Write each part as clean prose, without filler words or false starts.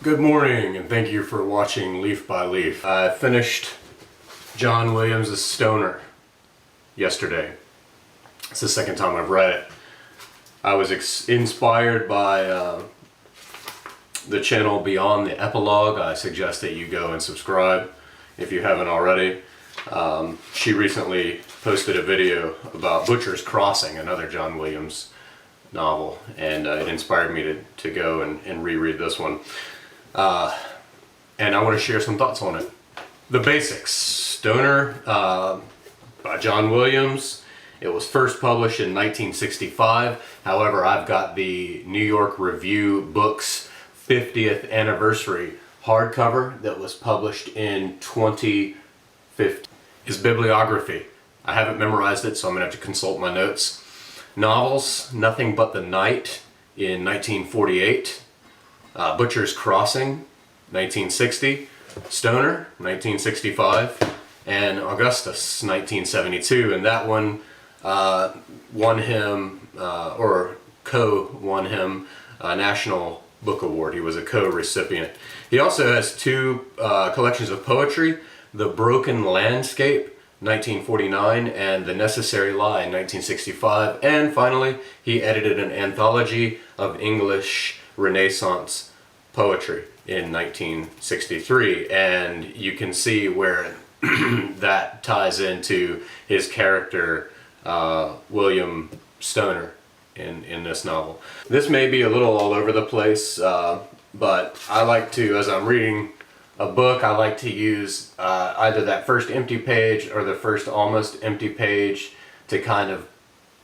Good morning, and thank you for watching Leaf by Leaf. I finished John Williams' Stoner yesterday. It's the second time I've read it. I was inspired by the channel Beyond the Epilogue. I suggest that you go and subscribe if you haven't already. She recently posted a video about Butcher's Crossing, another John Williams novel, and it inspired me to go and reread this one. And I want to share some thoughts on it. The basics. Stoner by John Williams. It was first published in 1965. However, I've got the New York Review Books 50th anniversary hardcover that was published in 2015. His bibliography. I haven't memorized it, so I'm going to have to consult my notes. Novels: Nothing But the Night in 1948. Butcher's Crossing, 1960, Stoner, 1965, and Augustus, 1972, and that one won him, or co-won him, a National Book Award. He was a co-recipient. He also has two collections of poetry, The Broken Landscape, 1949, and The Necessary Lie, 1965, and finally, he edited an anthology of English Renaissance poetry in 1963, and you can see where that ties into his character William Stoner in this novel. This may be a little all over the place, but I like to, as I'm reading a book, I like to use either that first empty page or the first almost empty page to kind of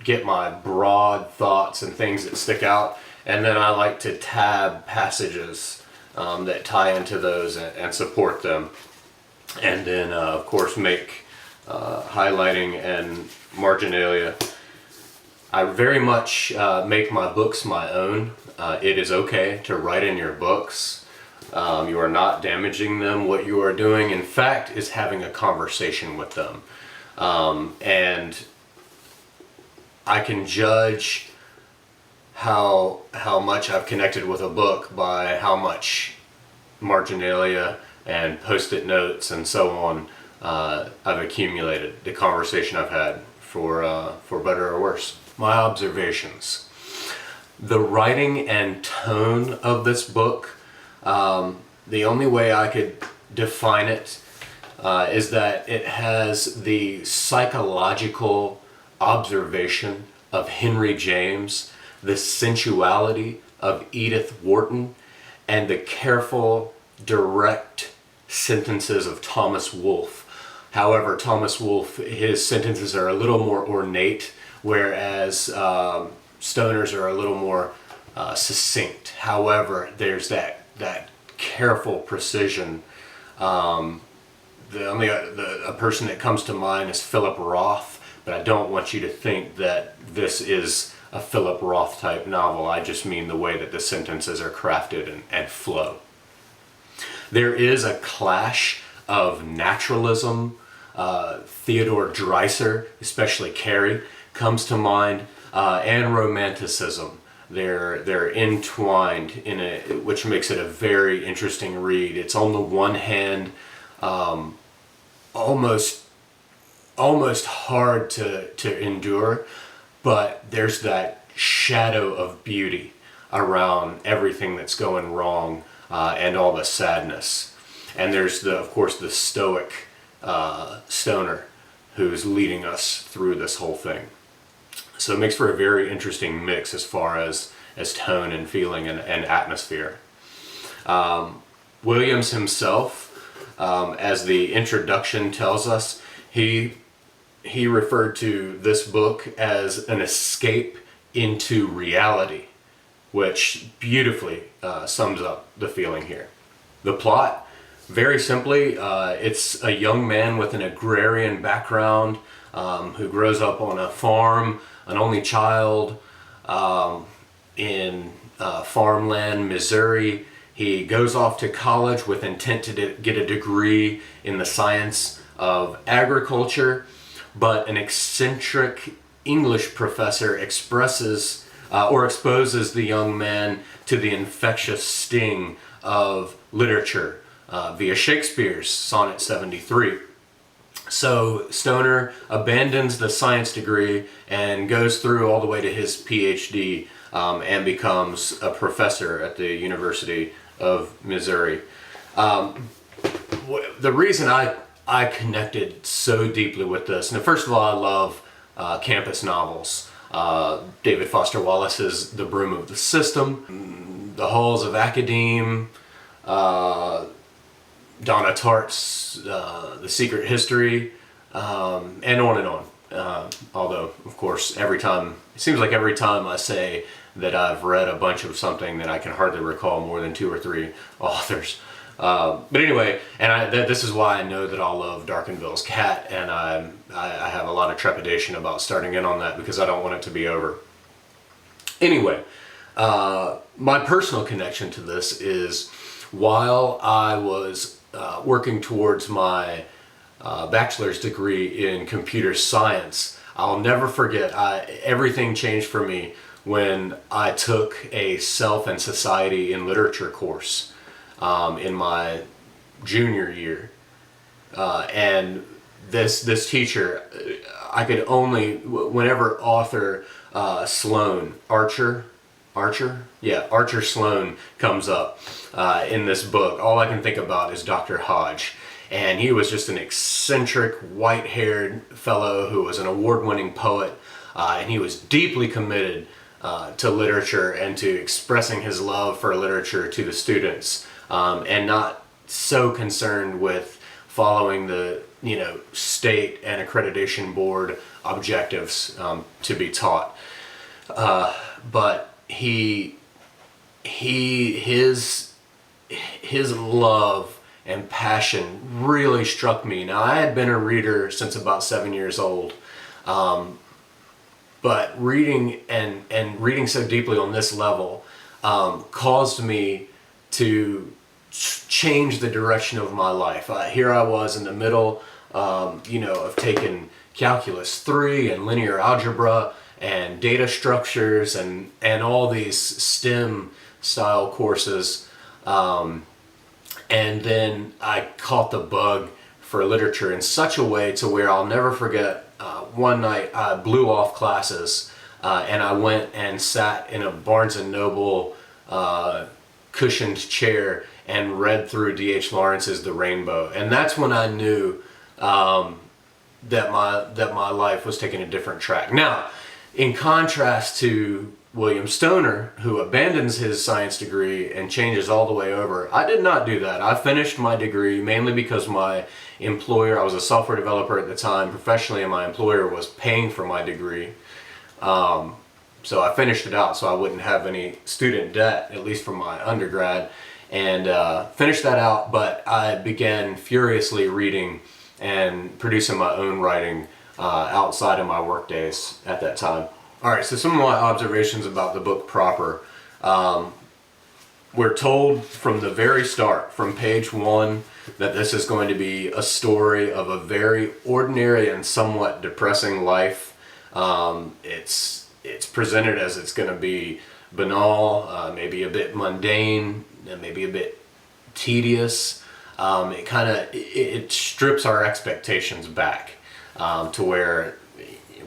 get my broad thoughts and things that stick out. And then I like to tab passages that tie into those and support them. And then, of course, make highlighting and marginalia. I very much make my books my own. It is okay to write in your books. You are not damaging them. What you are doing, in fact, is having a conversation with them. And I can judge how much I've connected with a book by how much marginalia and post-it notes and so on I've accumulated, the conversation I've had, for better or worse. My observations. The writing and tone of this book, the only way I could define it is that it has the psychological observation of Henry James, the sensuality of Edith Wharton, and the careful, direct sentences of Thomas Wolfe. However, Thomas Wolfe, his sentences are a little more ornate, whereas Stoner's are a little more succinct. However, there's that careful precision. A person that comes to mind is Philip Roth, but I don't want you to think that this is a Philip Roth type novel. I just mean the way that the sentences are crafted and flow. There is a clash of naturalism. Theodore Dreiser, especially Carrie, comes to mind, and romanticism. They're entwined in which makes it a very interesting read. It's on the one hand almost hard to endure, but there's that shadow of beauty around everything that's going wrong and all the sadness. And there's of course the stoic Stoner who's leading us through this whole thing. So it makes for a very interesting mix as far as tone and feeling and atmosphere. Williams himself, as the introduction tells us, he referred to this book as an escape into reality, which beautifully sums up the feeling here. The plot, very simply, it's a young man with an agrarian background who grows up on a farm, an only child in farmland, Missouri. He goes off to college with intent to get a degree in the science of agriculture, but an eccentric English professor exposes the young man to the infectious sting of literature via Shakespeare's Sonnet 73. So Stoner abandons the science degree and goes through all the way to his PhD and becomes a professor at the University of Missouri. The reason I connected so deeply with this, now first of all, I love campus novels. David Foster Wallace's The Broom of the System, The Halls of Academe, Donna Tartt's The Secret History, and on and on. Although, of course, it seems like every time I say that I've read a bunch of something that I can hardly recall more than 2 or 3 authors. But anyway, and this is why I know that I'll love Darkenville's Cat, and I have a lot of trepidation about starting in on that because I don't want it to be over. Anyway, my personal connection to this is while I was working towards my bachelor's degree in computer science, I'll never forget, everything changed for me when I took a self and society in literature course in my junior year. And this teacher, I could only, whenever author Archer Sloan comes up in this book, all I can think about is Dr. Hodge. And he was just an eccentric, white-haired fellow who was an award-winning poet, and he was deeply committed to literature and to expressing his love for literature to the students, and not so concerned with following the state and accreditation board objectives to be taught. But his love and passion really struck me. Now, I had been a reader since about 7 years old, but reading and reading so deeply on this level caused me to change the direction of my life. Here I was in the middle, of taking Calculus 3 and linear algebra and data structures and all these STEM style courses. And then I caught the bug for literature in such a way to where I'll never forget, one night I blew off classes and I went and sat in a Barnes & Noble cushioned chair and read through D.H. Lawrence's The Rainbow. And that's when I knew that my life was taking a different track. Now, in contrast to William Stoner, who abandons his science degree and changes all the way over, I did not do that. I finished my degree mainly because my employer, I was a software developer at the time professionally, and my employer was paying for my degree. So I finished it out so I wouldn't have any student debt, at least from my undergrad, and finished that out, but I began furiously reading and producing my own writing outside of my work days at that time. Alright, so some of my observations about the book proper. We're told from the very start, from page 1, that this is going to be a story of a very ordinary and somewhat depressing life. It's presented as it's going to be banal, maybe a bit mundane, maybe a bit tedious. It strips our expectations back to where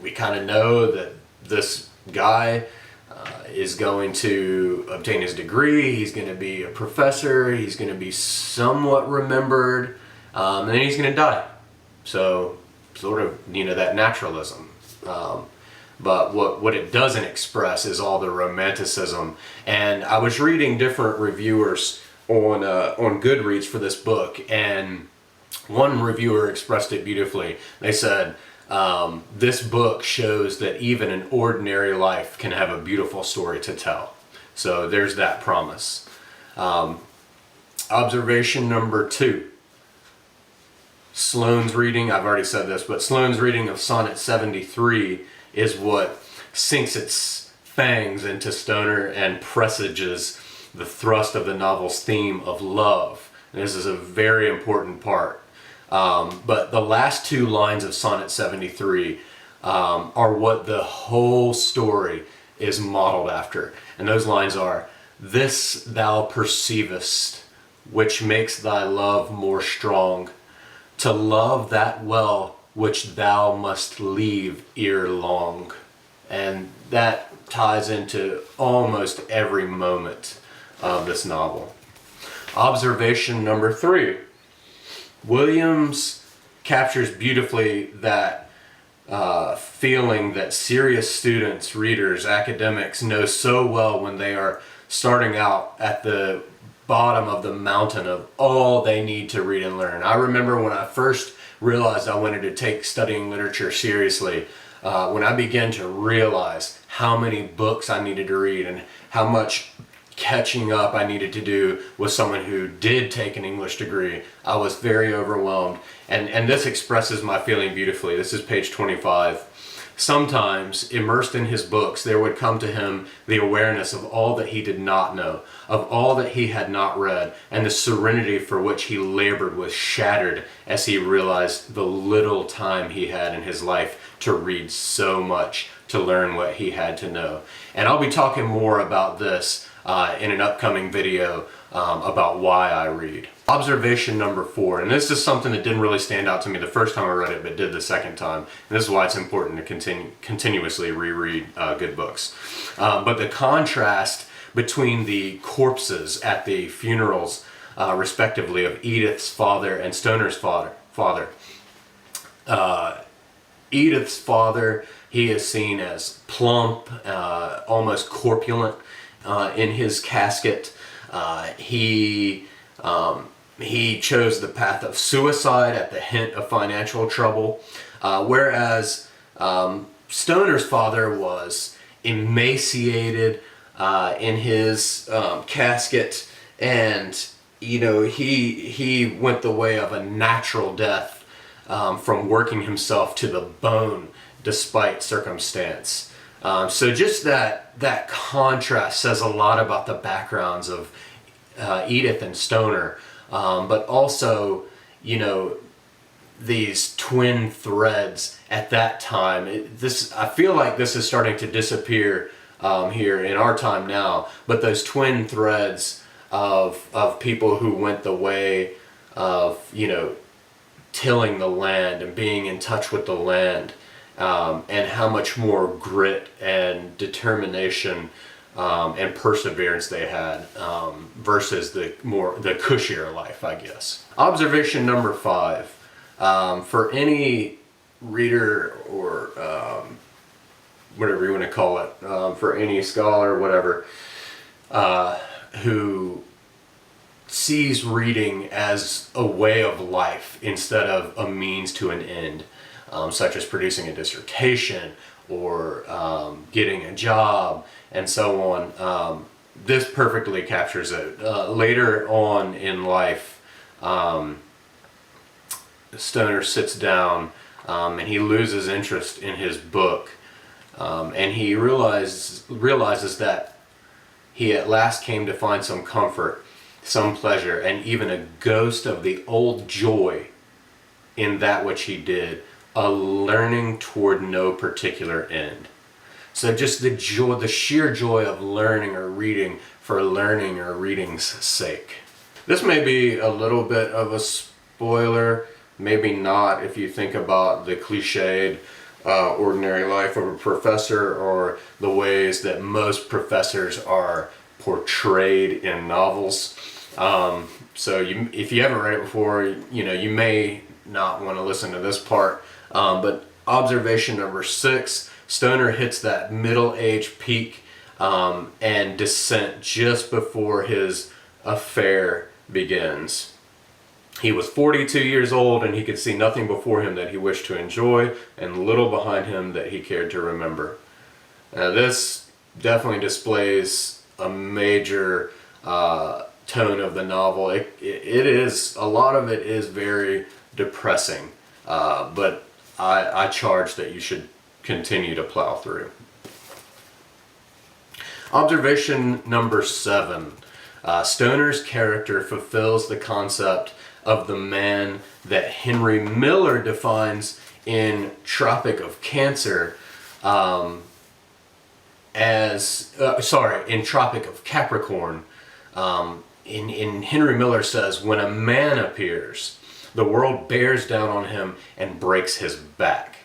we kind of know that this guy is going to obtain his degree, he's going to be a professor, he's going to be somewhat remembered, and then he's going to die. So, sort of, that naturalism. But what it doesn't express is all the romanticism. And I was reading different reviewers on Goodreads for this book, and one reviewer expressed it beautifully. They said, this book shows that even an ordinary life can have a beautiful story to tell. So there's that promise. Observation number 2. Sloane's reading, I've already said this, but Sloane's reading of Sonnet 73 is what sinks its fangs into Stoner and presages the thrust of the novel's theme of love. And this is a very important part. But the last 2 lines of Sonnet 73 are what the whole story is modeled after. And those lines are, "This thou perceivest, which makes thy love more strong, to love that well which thou must leave ere long. And that ties into almost every moment of this novel. Observation number 3. Williams captures beautifully that feeling that serious students, readers, academics know so well when they are starting out at the bottom of the mountain of all they need to read and learn. I remember when I first realized I wanted to take studying literature seriously, when I began to realize how many books I needed to read and how much catching up I needed to do with someone who did take an English degree. I was very overwhelmed, and this expresses my feeling beautifully. This is page 25. Sometimes, immersed in his books, there would come to him the awareness of all that he did not know, of all that he had not read, and the serenity for which he labored was shattered as he realized the little time he had in his life to read so much, to learn what he had to know. And I'll be talking more about this in an upcoming video about why I read. Observation number 4, and this is something that didn't really stand out to me the first time I read it, but did the second time. And this is why it's important to continuously reread good books. But the contrast between the corpses at the funerals, respectively, of Edith's father and Stoner's father. Edith's father, he is seen as plump, almost corpulent in his casket. He chose the path of suicide at the hint of financial trouble, whereas Stoner's father was emaciated in his casket, and he went the way of a natural death from working himself to the bone despite circumstance. So just that contrast says a lot about the backgrounds of Edith and Stoner, but also, these twin threads at that time. I feel like this is starting to disappear here in our time now, but those twin threads of people who went the way of, tilling the land and being in touch with the land, and how much more grit and determination and perseverance they had versus the cushier life, I guess. Observation number 5. For any reader or whatever you want to call it, for any scholar, whatever, who sees reading as a way of life instead of a means to an end, such as producing a dissertation or getting a job and so on. This perfectly captures it. Later on in life, Stoner sits down and he loses interest in his book, and he realizes that he at last came to find some comfort, some pleasure, and even a ghost of the old joy in that which he did, a learning toward no particular end. So just the joy, the sheer joy of learning or reading for learning or reading's sake. This may be a little bit of a spoiler, maybe not if you think about the cliched ordinary life of a professor or the ways that most professors are portrayed in novels. So if you haven't read it before, you may not want to listen to this part. But observation number 6, Stoner hits that middle-age peak and descent just before his affair begins. He was 42 years old, and he could see nothing before him that he wished to enjoy, and little behind him that he cared to remember. Now, this definitely displays a major tone of the novel. It is, a lot of it is very depressing, but I charge that you should continue to plow through. Observation number 7. Stoner's character fulfills the concept of the man that Henry Miller defines in Tropic of Cancer in Tropic of Capricorn. in Henry Miller says, when a man appears, the world bears down on him and breaks his back.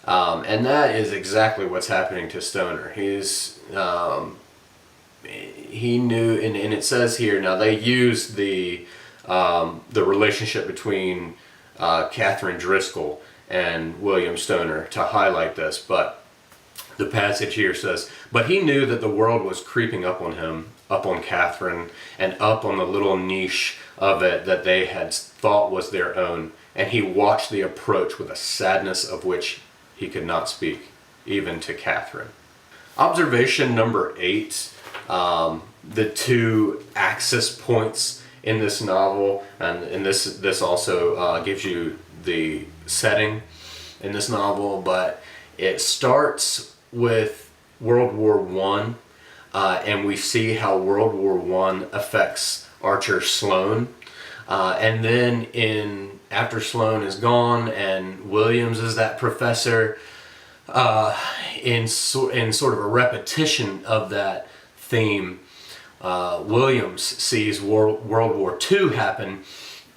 And that is exactly what's happening to Stoner. He knew, and it says here, now they use the relationship between Catherine Driscoll and William Stoner to highlight this, but the passage here says, but he knew that the world was creeping up on him, up on Catherine, and up on the little niche of it that they had thought was their own, and he watched the approach with a sadness of which he could not speak, even to Catherine. Observation number 8, the 2 axis points in this novel, and this also gives you the setting in this novel, but it starts with World War I, and we see how World War I affects Archer Sloane, and then after Sloane is gone and Williams is that professor, in sort of a repetition of that theme, Williams sees World War II happen,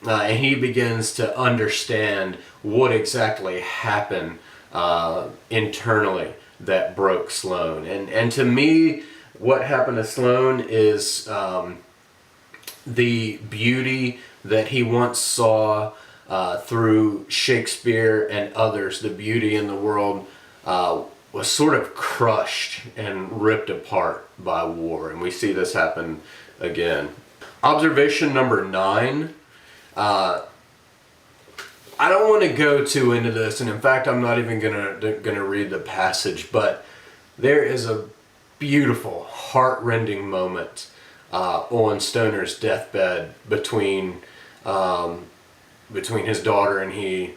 and he begins to understand what exactly happened internally that broke Sloane. And to me, what happened to Sloane is the beauty that he once saw through Shakespeare and others, the beauty in the world, was sort of crushed and ripped apart by war. And we see this happen again. Observation number 9. I don't want to go too into this, and in fact I'm not even gonna read the passage, but there is a beautiful, heart-rending moment on Stoner's deathbed between his daughter and him.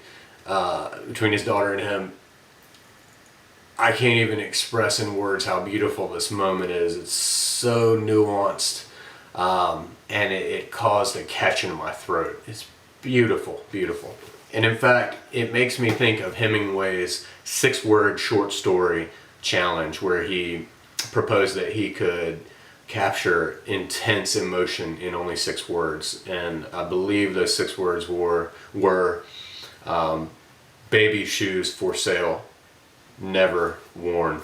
I can't even express in words how beautiful this moment is. It's so nuanced, and it caused a catch in my throat. It's beautiful, beautiful. And in fact, it makes me think of Hemingway's 6-word short story challenge, where he proposed that he could capture intense emotion in only 6 words. And I believe those 6 words were baby shoes for sale, never worn.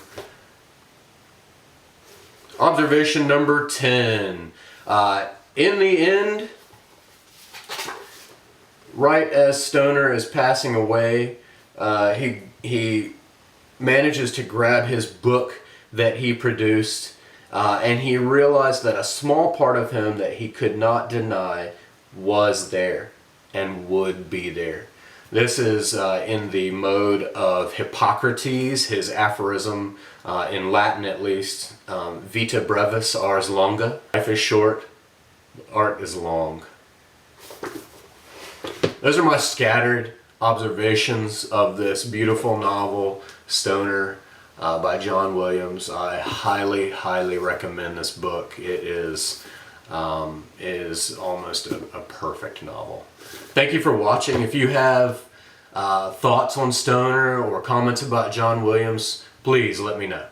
Observation number 10. In the end, right as Stoner is passing away, he manages to grab his book that he produced, and he realized that a small part of him that he could not deny was there and would be there. This is in the mode of Hippocrates, his aphorism, in Latin at least, vita brevis, ars longa. Life is short, art is long. Those are my scattered observations of this beautiful novel, Stoner, by John Williams. I highly, highly recommend this book. It is almost a perfect novel. Thank you for watching. If you have thoughts on Stoner or comments about John Williams, please let me know.